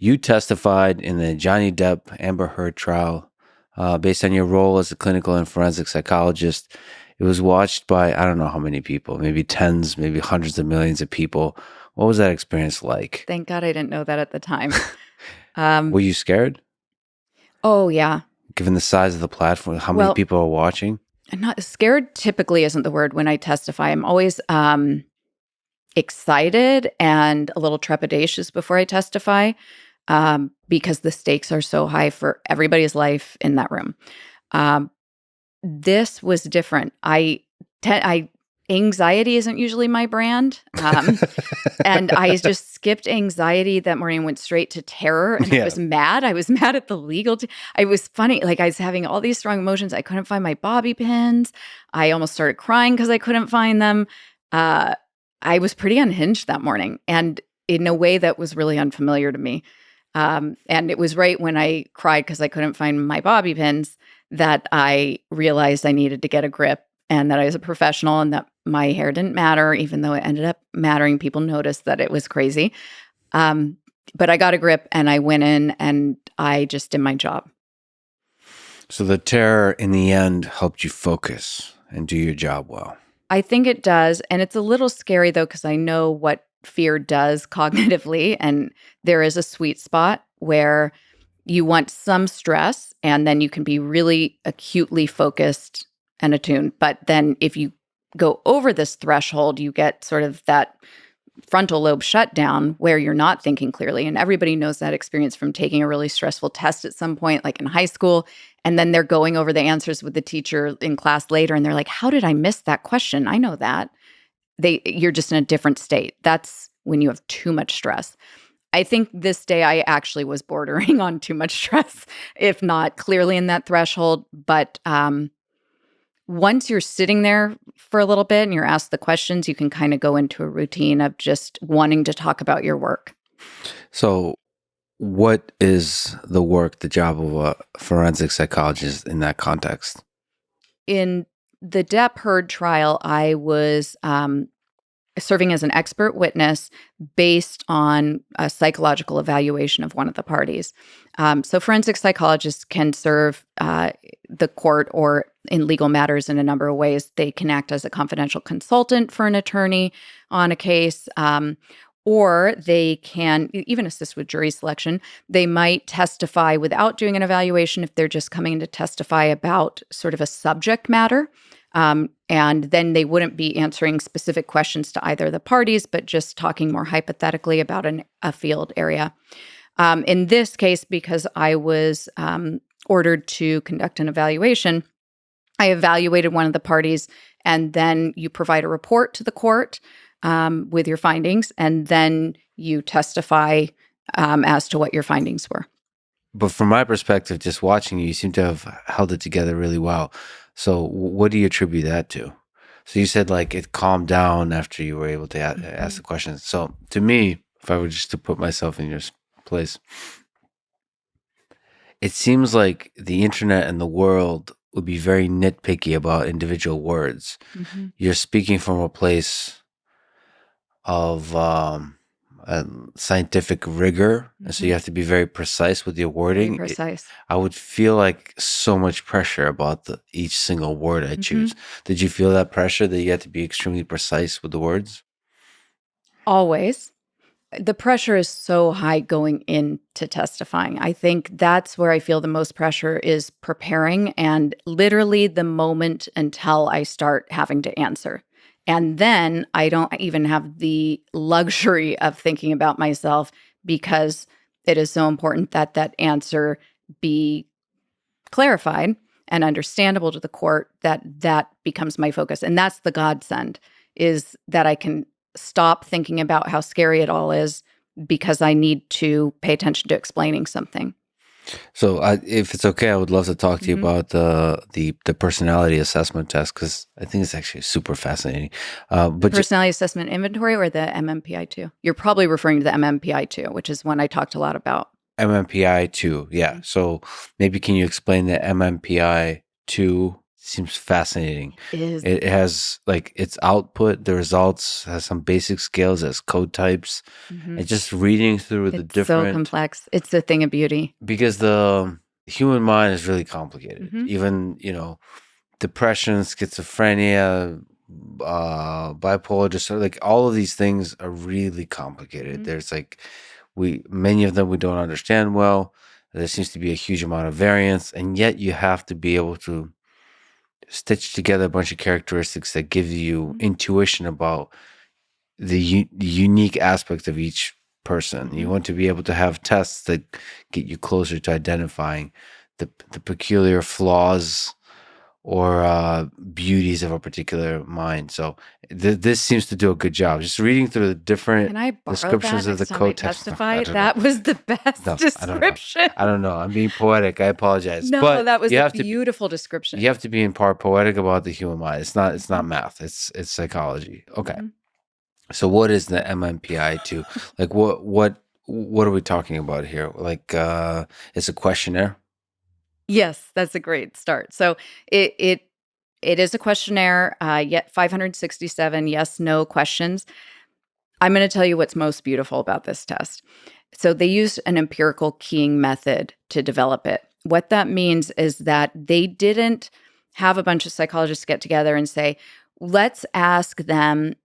You testified in the Johnny Depp Amber Heard trial based on your role as a clinical and forensic psychologist. It was watched by, I don't know how many people, maybe tens, maybe hundreds of millions of people. What was that experience like? Thank God I didn't know that at the time. Were you scared, Oh, yeah. given the size of the platform, how many Well, people are watching? not scared typically isn't the word when I testify. I'm always excited and a little trepidatious before I testify because the stakes are so high for everybody's life in that room. Um, this was different. Anxiety isn't usually my brand. And I just skipped anxiety that morning, went straight to terror, and I Yeah. was mad. I was mad at the legal I was funny. Like, I was having all these strong emotions. I couldn't find my bobby pins. I almost started crying because I couldn't find them. I was pretty unhinged that morning, and in a way that was really unfamiliar to me. And it was right when I cried because I couldn't find my bobby pins that I realized I needed to get a grip, and that I was a professional, and that my hair didn't matter, even though it ended up mattering. People noticed that it was crazy. But I got a grip, and I went in, and I just did my job. So the terror in the end helped you focus and do your job well. I think it does. And it's a little scary, though, because I know what fear does cognitively. And there is a sweet spot where you want some stress, and then you can be really acutely focused and attuned. But then if you go over this threshold, you get sort of that frontal lobe shutdown where you're not thinking clearly. And everybody knows that experience from taking a really stressful test at some point, like in high school. And then they're going over the answers with the teacher in class later, and they're like, how did I miss that question? I know that. You're just in a different state. That's when you have too much stress. I think this day I actually was bordering on too much stress, if not clearly in that threshold. But once you're sitting there for a little bit and you're asked the questions, you can kind of go into a routine of just wanting to talk about your work. So what is the work, the job of a forensic psychologist in that context? In the Depp Heard trial, I was serving as an expert witness based on a psychological evaluation of one of the parties. So forensic psychologists can serve the court or in legal matters in a number of ways. They can act as a confidential consultant for an attorney on a case, or they can even assist with jury selection. They might testify without doing an evaluation if they're just coming to testify about sort of a subject matter. And then they wouldn't be answering specific questions to either of the parties, but just talking more hypothetically about a field area. In this case, because I was ordered to conduct an evaluation, I evaluated one of the parties, and then you provide a report to the court with your findings, and then you testify as to what your findings were. But from my perspective, just watching you, you seem to have held it together really well. So what do you attribute that to? So you said like it calmed down after you were able to ask the questions. So to me, if I were just to put myself in your place, it seems like the internet and the world would be very nitpicky about individual words. Mm-hmm. You're speaking from a place of scientific rigor, and so you have to be very precise with your wording. Very precise. I would feel like so much pressure about each single word I choose. Did you feel that pressure that you had to be extremely precise with the words? Always. The pressure is so high going into testifying. I think that's where I feel the most pressure is preparing, and literally the moment until I start having to answer. And then I don't even have the luxury of thinking about myself, because it is so important that that answer be clarified and understandable to the court, that becomes my focus. And that's the godsend, is that I can stop thinking about how scary it all is because I need to pay attention to explaining something. So, if it's okay, I would love to talk to you about the personality assessment test, because I think it's actually super fascinating. But Personality assessment inventory, or the MMPI-2? You're probably referring to the MMPI-2, which is one I talked a lot about. MMPI-2, yeah. So maybe can you explain the MMPI-2 seems fascinating. Is It has like its output, the results has some basic scales as code types, Mhm. and just reading through the It's so different complex. It's a thing of beauty. because the human mind is really complicated. Mhm. Even depression, schizophrenia, bipolar disorder, like all of these things are really complicated. Mhm. There's like many of them we don't understand well. There seems to be a huge amount of variance, and yet you have to be able to stitch together a bunch of characteristics that give you Mhm. intuition about the unique aspects of each person. You Mhm. want to be able to have tests that get you closer to identifying the peculiar flaws or beauties of a particular mind. So this seems to do a good job. Just reading through the different Can I borrow that descriptions of the next time I code types. No, I testify? don't know. That was the best No, I don't know. description. I don't know. I'm being poetic. I apologize. No, But that was you a have to be beautiful description. you have to be in part poetic about the human mind. It's not Mhm. math. It's psychology. Okay. Mhm. So what is the MMPI-2? Like what are we talking about here? Like it's a questionnaire? Yes, that's a great start. So it is a questionnaire, yet 567 yes, no questions. I'm going to tell you what's most beautiful about this test. So they used an empirical keying method to develop it. What that means is that they didn't have a bunch of psychologists get together and say, let's ask them,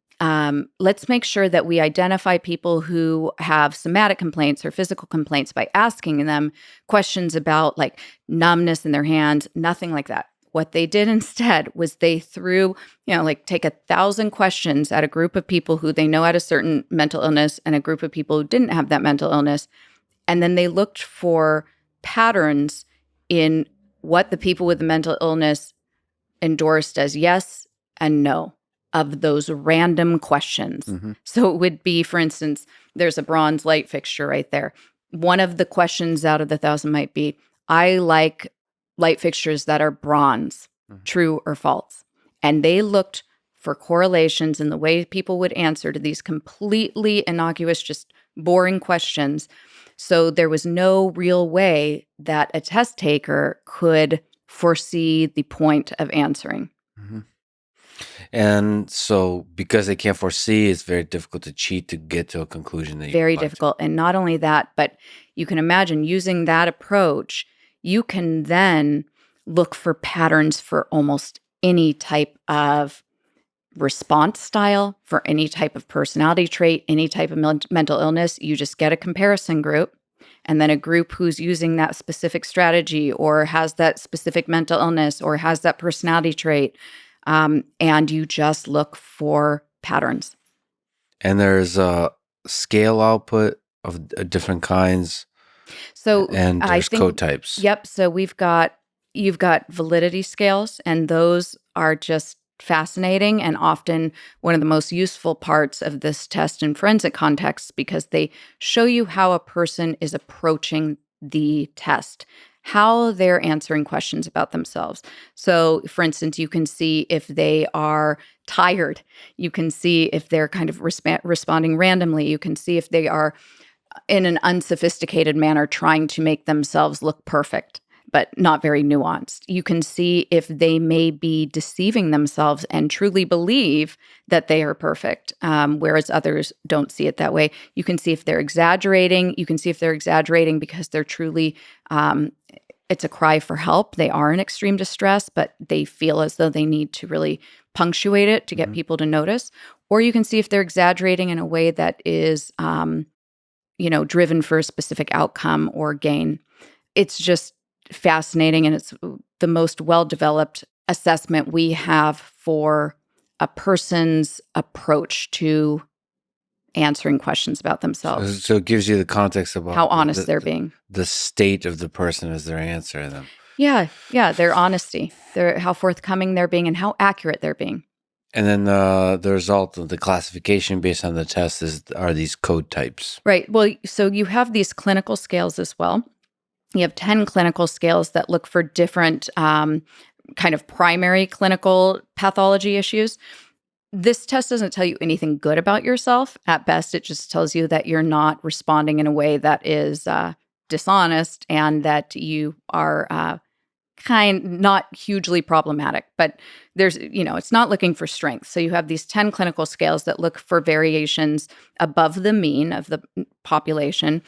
let's make sure that we identify people who have somatic complaints or physical complaints by asking them questions about like numbness in their hands, nothing like that. What they did instead was they threw, like take 1,000 questions at a group of people who they know had a certain mental illness and a group of people who didn't have that mental illness. And then they looked for patterns in what the people with the mental illness endorsed as yes and no of those random questions. Mm-hmm. So it would be, for instance, there's a bronze light fixture right there. One of the questions out of the 1,000 might be, I like light fixtures that are bronze, Mm-hmm. true or false. And they looked for correlations in the way people would answer to these completely innocuous, just boring questions. So there was no real way that a test taker could foresee the point of answering. Mm-hmm. And so because they can't foresee, it's very difficult to cheat to get to a conclusion that you Very would like to. difficult. And not only that, but you can imagine using that approach, you can then look for patterns for almost any type of response style, for any type of personality trait, any type of mental illness. You just get a comparison group and then a group who's using that specific strategy or has that specific mental illness or has that personality trait. And you just look for patterns. And there's a scale output of different kinds, So and I there's code think, types. yep. So you've got validity scales, and those are just fascinating and often one of the most useful parts of this test in forensic contexts because they show you how a person is approaching the test, how they're answering questions about themselves. So, for instance, you can see if they are tired. You can see if they're kind of responding randomly. You can see if they are in an unsophisticated manner trying to make themselves look perfect, but not very nuanced. You can see if they may be deceiving themselves and truly believe that they are perfect, whereas others don't see it that way. You can see if they're exaggerating. You can see if they're exaggerating because they're truly, it's a cry for help. They are in extreme distress, but they feel as though they need to really punctuate it to get Mhm. people to notice. Or you can see if they're exaggerating in a way that is, driven for a specific outcome or gain. It's just fascinating, and it's the most well-developed assessment we have for a person's approach to answering questions about So, themselves, so it gives you the context how about honest they're being. the state of the person as they're answering them. Yeah, their honesty, how forthcoming they're being, and how accurate they're being. And then the result of the classification based on the test are these code types. Right. Well, so you have these clinical scales as well. You have 10 clinical scales that look for different kind of primary clinical pathology issues. This test doesn't tell you anything good about yourself. At best, it just tells you that you're not responding in a way that is dishonest and that you are not hugely problematic, but there's, it's not looking for strength. So you have these 10 clinical scales that look for variations above the mean of the population.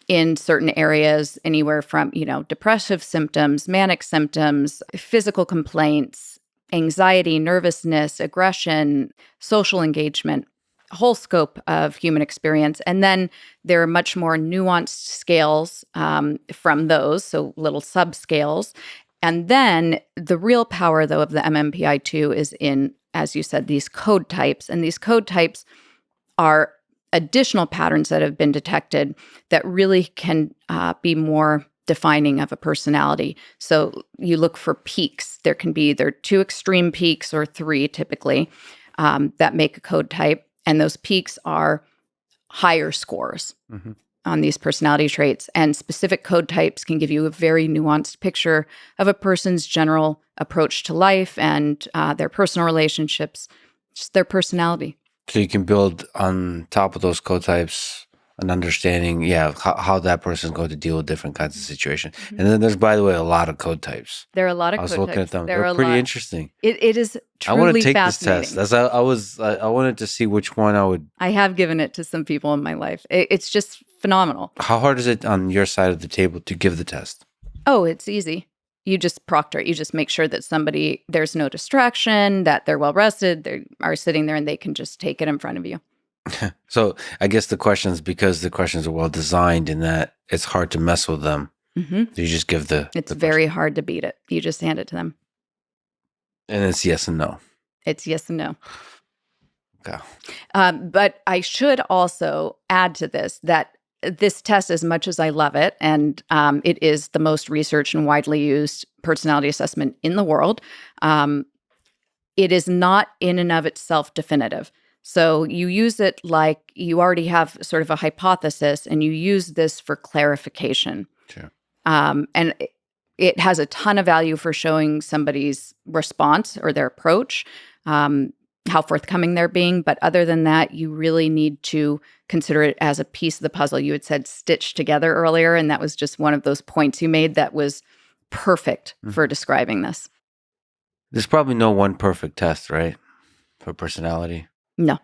In certain areas, anywhere from, depressive symptoms, manic symptoms, physical complaints, anxiety, nervousness, aggression, social engagement, whole scope of human experience. And then there are much more nuanced scales from those, so little subscales. And then the real power, though, of the MMPI-2 is in, as you said, these code types. And these code types are additional patterns that have been detected that really can be more defining of a personality. So you look for peaks. There can be either 2 extreme peaks or 3 typically that make a code type. And those peaks are higher scores on these personality traits. And specific code types can give you a very nuanced picture of a person's general approach to life and their personal relationships, just their personality. So you can build on top of those code types an understanding, how that person's going to deal with different kinds of situations. And then there's, by the way, a lot of code types. There are a lot of I was code looking types. at them. There are They're a pretty lot. interesting. It is I want to truly take this fascinating. test. I wanted to see which one I would. I have given it to some people in my life. It's just phenomenal. How hard is it on your side of the table to give the test? Oh, it's easy. You just proctor it. You just make sure that there's no distraction, that they're well rested, they are sitting there and they can just take it in front of you. So I guess because the questions are well designed in that it's hard to mess with them. You just give It's very hard to beat it. You just hand it to them. And it's yes and no. It's yes and no. Okay. But I should also add to this that this test, as much as I love it, and it is the most researched and widely used personality assessment in the world, it is not in and of itself definitive. So you use it like you already have sort of a hypothesis, and you use this for clarification. Sure. And it has a ton of value for showing somebody's response or their approach, how forthcoming they're being. But other than that, you really need to consider it as a piece of the puzzle. You had said stitched together earlier, and that was just one of those points you made that was perfect for describing this. There's probably no one perfect test, right? For personality. No.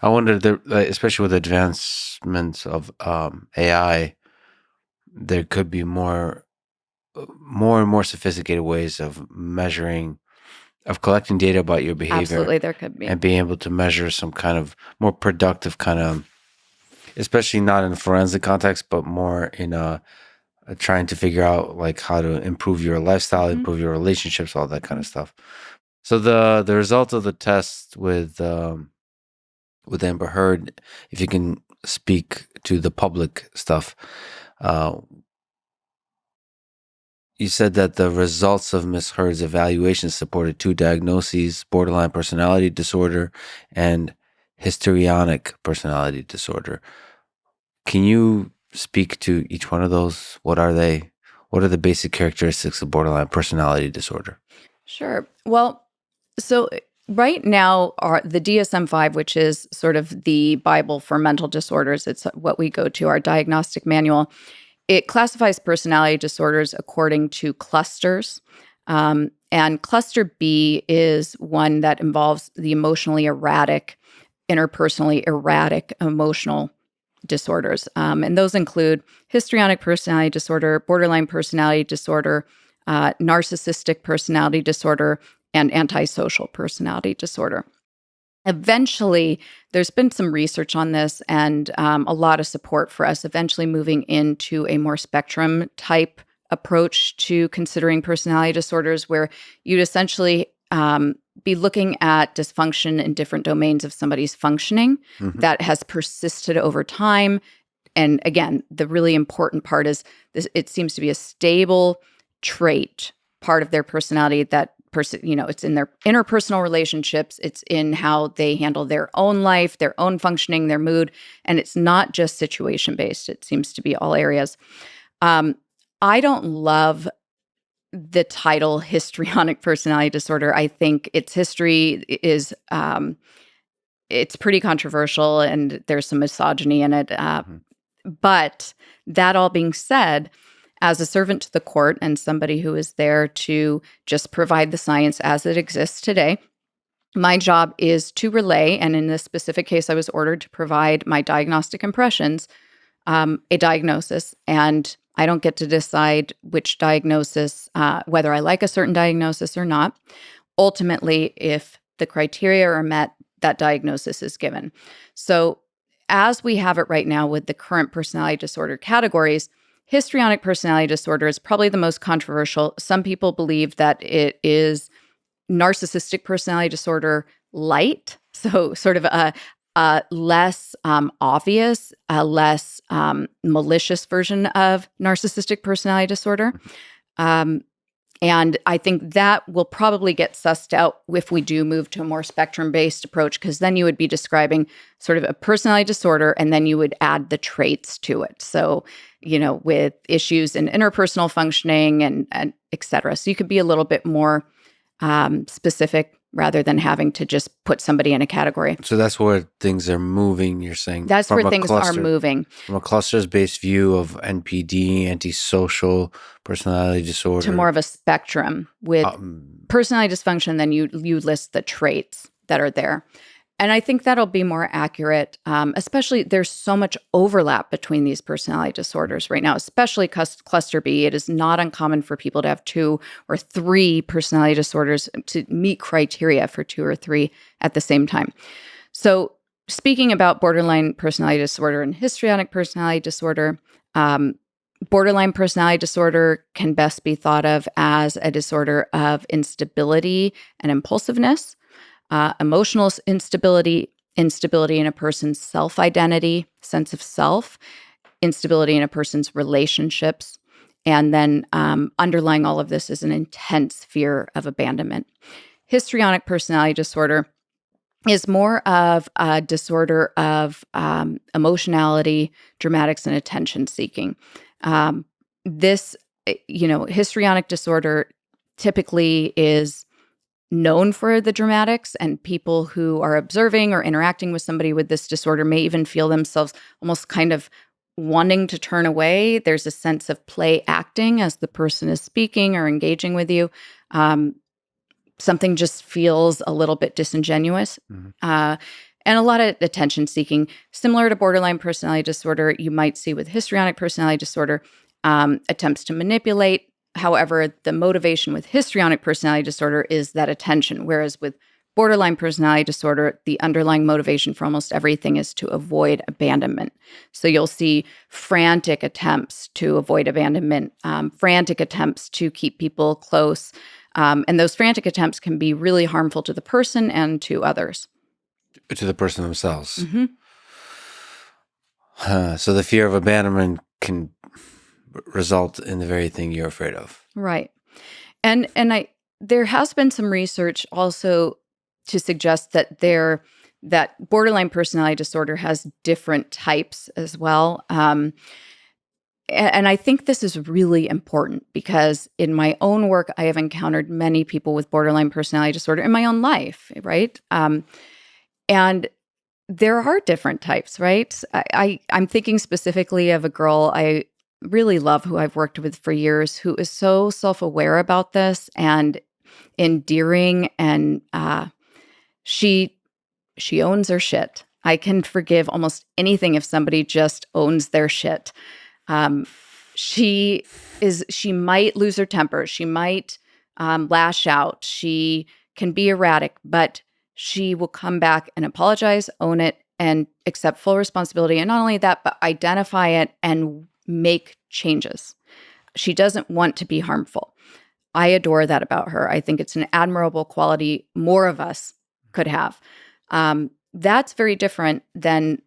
I wonder, especially with advancements of AI, there could be more and more sophisticated ways of collecting data about your behavior. Absolutely, there could be. And being able to measure some kind of more productive kind of, especially not in a forensic context, but more in trying to figure out like how to improve your lifestyle, improve your relationships, all that kind of stuff. So the result of the test with Amber Heard, if you can speak to the public stuff, you said that the results of Ms. Heard's evaluation supported 2 diagnoses: borderline personality disorder and histrionic personality disorder. Can you speak to each one of those? What are they? What are the basic characteristics of borderline personality disorder? Sure. Well, so right now, the DSM-5, which is sort of the Bible for mental disorders, it's what we go to, our diagnostic manual. It classifies personality disorders according to clusters. And cluster B is one that involves the emotionally erratic, interpersonally erratic emotional disorders. And those include histrionic personality disorder, borderline personality disorder, narcissistic personality disorder, and antisocial personality disorder. Eventually, there's been some research on this and a lot of support for us eventually moving into a more spectrum type approach to considering personality disorders, where you'd essentially be looking at dysfunction in different domains of somebody's functioning that has persisted over time. And again, the really important part is this: it seems to be a stable trait, part of their personality that it's in their interpersonal relationships. It's in how they handle their own life, their own functioning, their mood. And it's not just situation-based. It seems to be all areas. I don't love the title histrionic personality disorder. I think its history is, it's pretty controversial and there's some misogyny in it. But that all being said, As a servant to the court and somebody who is there to just provide the science as it exists today, my job is to relay, and in this specific case, I was ordered to provide my diagnostic impressions, a diagnosis, and I don't get to decide which diagnosis, whether I like a certain diagnosis or not. Ultimately, if the criteria are met, that diagnosis is given. So, as we have it right now with the current personality disorder categories, histrionic personality disorder is probably the most controversial. Some people believe that it is narcissistic personality disorder light, so sort of a less obvious, a less malicious version of narcissistic personality disorder. And I think that will probably get sussed out if we do move to a more spectrum-based approach, because then you would be describing sort of a personality disorder, and then you would add the traits to it. So, with issues in interpersonal functioning and et cetera. So you could be a little bit more specific rather than having to just put somebody in a category. So that's where things are moving, you're saying? That's where things are moving. From a clusters-based view of NPD, antisocial personality disorder. To more of a spectrum with personality dysfunction, then you list the traits that are there. And I think that'll be more accurate, especially there's so much overlap between these personality disorders right now, especially cluster B. It is not uncommon for people to have 2 or 3 personality disorders to meet criteria for 2 or 3 at the same time. So speaking about borderline personality disorder and histrionic personality disorder, borderline personality disorder can best be thought of as a disorder of instability and impulsiveness. Emotional instability in a person's self-identity, sense of self, instability in a person's relationships, and then underlying all of this is an intense fear of abandonment. Histrionic personality disorder is more of a disorder of emotionality, dramatics, and attention seeking. Histrionic disorder typically is known for the dramatics, and people who are observing or interacting with somebody with this disorder may even feel themselves almost kind of wanting to turn away. There's a sense of play acting as the person is speaking or engaging with you. Something just feels a little bit disingenuous. And a lot of attention seeking. Similar to borderline personality disorder, you might see with histrionic personality disorder, attempts to manipulate. However, the motivation with histrionic personality disorder is that attention, whereas with borderline personality disorder, the underlying motivation for almost everything is to avoid abandonment. So you'll see frantic attempts to avoid abandonment, frantic attempts to keep people close. And those frantic attempts can be really harmful to the person and to others. To the person themselves. Mm-hmm. So the fear of abandonment can result in the very thing you're afraid of. Right. And there has been some research also to suggest that that borderline personality disorder has different types as well. And I think this is really important because in my own work, I have encountered many people with borderline personality disorder in my own life, right? And there are different types, right? I'm thinking specifically of a girl I really love who I've worked with for years who is so self-aware about this and endearing, and she owns her shit. I can forgive almost anything if somebody just owns their shit. She might lose her temper. She might lash out. She can be erratic, but she will come back and apologize, own it, and accept full responsibility. And not only that, but identify it and make changes. She doesn't want to be harmful. I adore that about her. I think it's an admirable quality more of us could have. That's very different than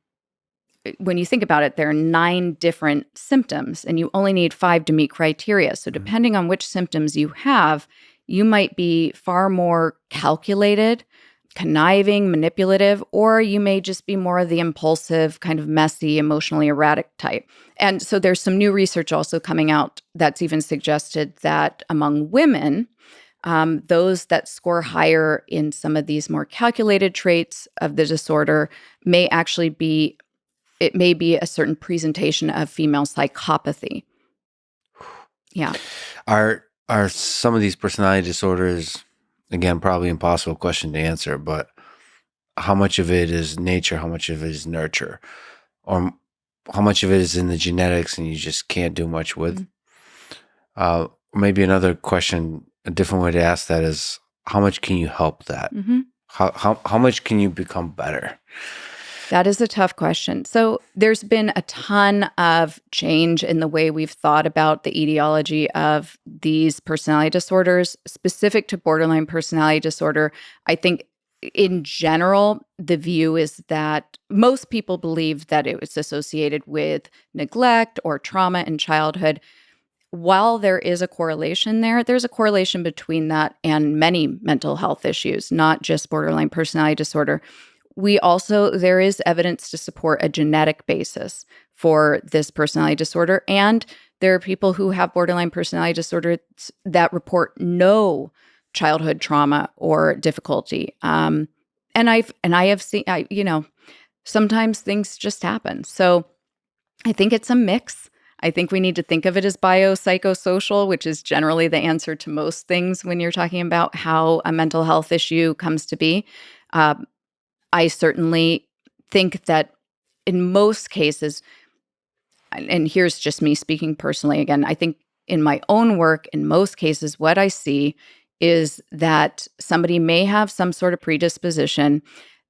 when you think about it, there are 9 different symptoms and you only need 5 to meet criteria. So depending on which symptoms you have, you might be far more calculated, conniving, manipulative, or you may just be more of the impulsive, kind of messy, emotionally erratic type. And so there's some new research also coming out that's even suggested that among women, those that score higher in some of these more calculated traits of the disorder may actually be, it may be a certain presentation of female psychopathy. Yeah. Are some of these personality disorders, again, probably impossible question to answer, but how much of it is nature, how much of it is nurture, or how much of it is in the genetics and you just can't do much with? Maybe another question, a different way to ask that is, how much can you help that? Mm-hmm. How much can you become better? That is a tough question. So there's been a ton of change in the way we've thought about the etiology of these personality disorders. Specific to borderline personality disorder, I think in general, the view is that most people believe that it was associated with neglect or trauma in childhood. While there is a correlation there, there's a correlation between that and many mental health issues, not just borderline personality disorder. There is evidence to support a genetic basis for this personality disorder. And there are people who have borderline personality disorder that report no childhood trauma or difficulty. I have seen, sometimes things just happen. So I think it's a mix. I think we need to think of it as biopsychosocial, which is generally the answer to most things when you're talking about how a mental health issue comes to be. Uh, I certainly think that in most cases, and here's just me speaking personally again, I think in my own work, in most cases, what I see is that somebody may have some sort of predisposition.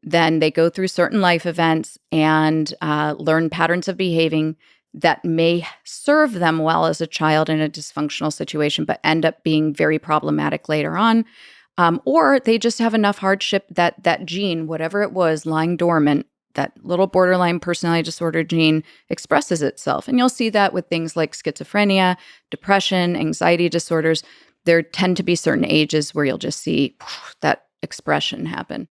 Then they go through certain life events and learn patterns of behaving that may serve them well as a child in a dysfunctional situation, but end up being very problematic later on. Or they just have enough hardship that that gene, whatever it was lying dormant, that little borderline personality disorder gene expresses itself. And you'll see that with things like schizophrenia, depression, anxiety disorders. There tend to be certain ages where you'll just see that expression happen.